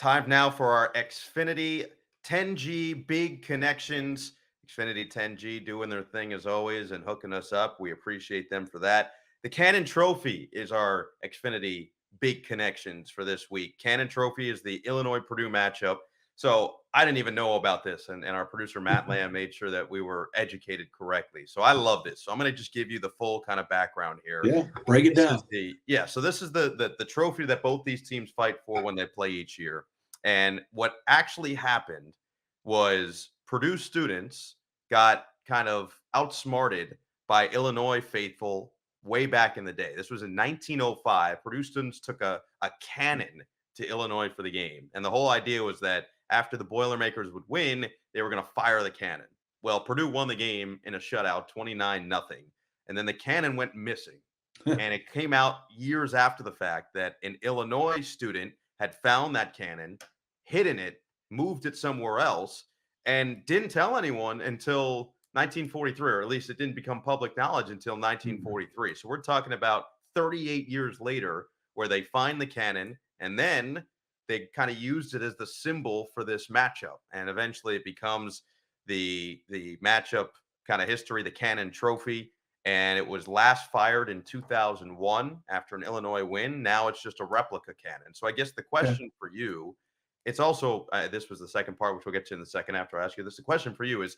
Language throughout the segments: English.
Time now for our Xfinity 10G Big Connections. Xfinity 10G doing their thing as always and hooking us up. We appreciate them for that. The Cannon Trophy is our Xfinity Big Connections for this week. Cannon Trophy is the Illinois-Purdue matchup. So I didn't even know about this, and our producer Matt Lamb made sure that we were educated correctly. So I love this. So I'm going to just give you the full kind of background here. Yeah, break it down. So this is the trophy that both these teams fight for when they play each year. And what actually happened was Purdue students got kind of outsmarted by Illinois faithful way back in the day. This was in 1905. Purdue students took a cannon to Illinois for the game. And the whole idea was that after the Boilermakers would win, they were going to fire the cannon. Well, Purdue won the game in a shutout, 29-0. And then the cannon went missing. And it came out years after the fact that an Illinois student had found that cannon, hidden it, moved it somewhere else, and didn't tell anyone until 1943, or at least it didn't become public knowledge until 1943. So we're talking about 38 years later where they find the cannon, and then they kind of used it as the symbol for this matchup. And eventually it becomes the matchup kind of history, the Cannon Trophy. And it was last fired in 2001 after an Illinois win. Now it's just a replica cannon. So I guess the question for you, it's also, this was the second part, which we'll get to in the second after I ask you this. The question for you is,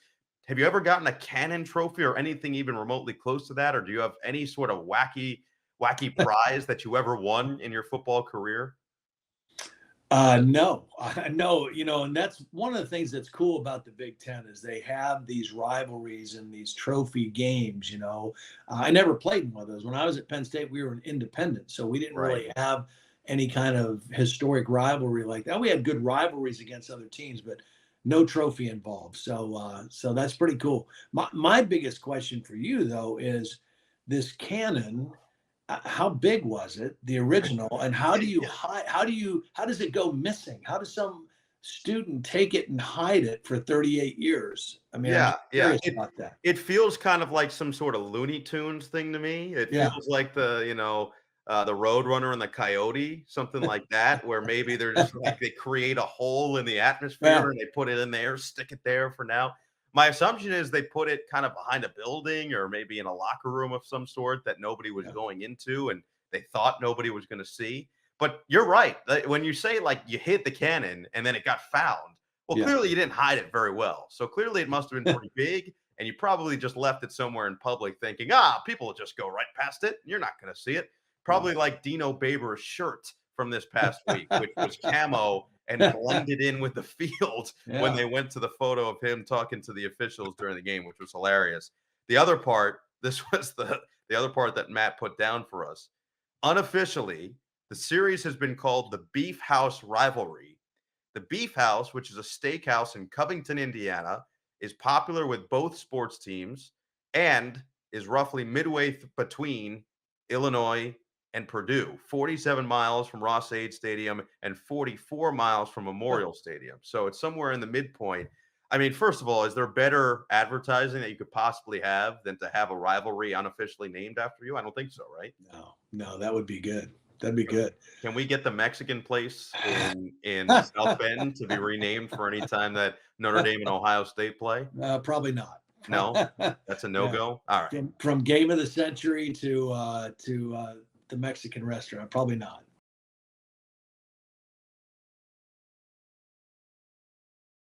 have you ever gotten a Cannon Trophy or anything even remotely close to that? Or do you have any sort of wacky prize that you ever won in your football career? No, and that's one of the things that's cool about the Big Ten is they have these rivalries and these trophy games. I never played in one of those. When I was at Penn State, we were an independent, so we didn't really have any kind of historic rivalry like that. We had good rivalries against other teams, but no trophy involved. So that's pretty cool. My biggest question for you though is this cannon. How big was it, the original, and how does it go missing? How does some student take it and hide it for 38 years? I mean, I'm curious about that. It feels kind of like some sort of Looney Tunes thing to me. It feels like the Roadrunner and the Coyote, something like that, where maybe they're just like they create a hole in the atmosphere and they put it in there, stick it there for now. My assumption is they put it kind of behind a building or maybe in a locker room of some sort that nobody was going into and they thought nobody was going to see. But you're right. When you say like you hit the cannon and then it got found, well, clearly you didn't hide it very well. So clearly it must have been pretty big and you probably just left it somewhere in public thinking, people will just go right past it. You're not going to see it. Probably like Dino Babers' shirt from this past week, which was camo and blended in with the field when they went to the photo of him talking to the officials during the game, which was hilarious. The other part, this was the other part that Matt put down for us. Unofficially, the series has been called the Beef House Rivalry. The Beef House, which is a steakhouse in Covington, Indiana, is popular with both sports teams and is roughly midway between Illinois and Purdue, 47 miles from Ross-Ade Stadium and 44 miles from Memorial Stadium. So it's somewhere in the midpoint. I mean, first of all, is there better advertising that you could possibly have than to have a rivalry unofficially named after you? I don't think so, right? No, that would be good. That'd be good. Can we get the Mexican place in South Bend to be renamed for any time that Notre Dame and Ohio State play? Probably not. No, that's a no-go. All right. From game of the century to the Mexican restaurant, probably not.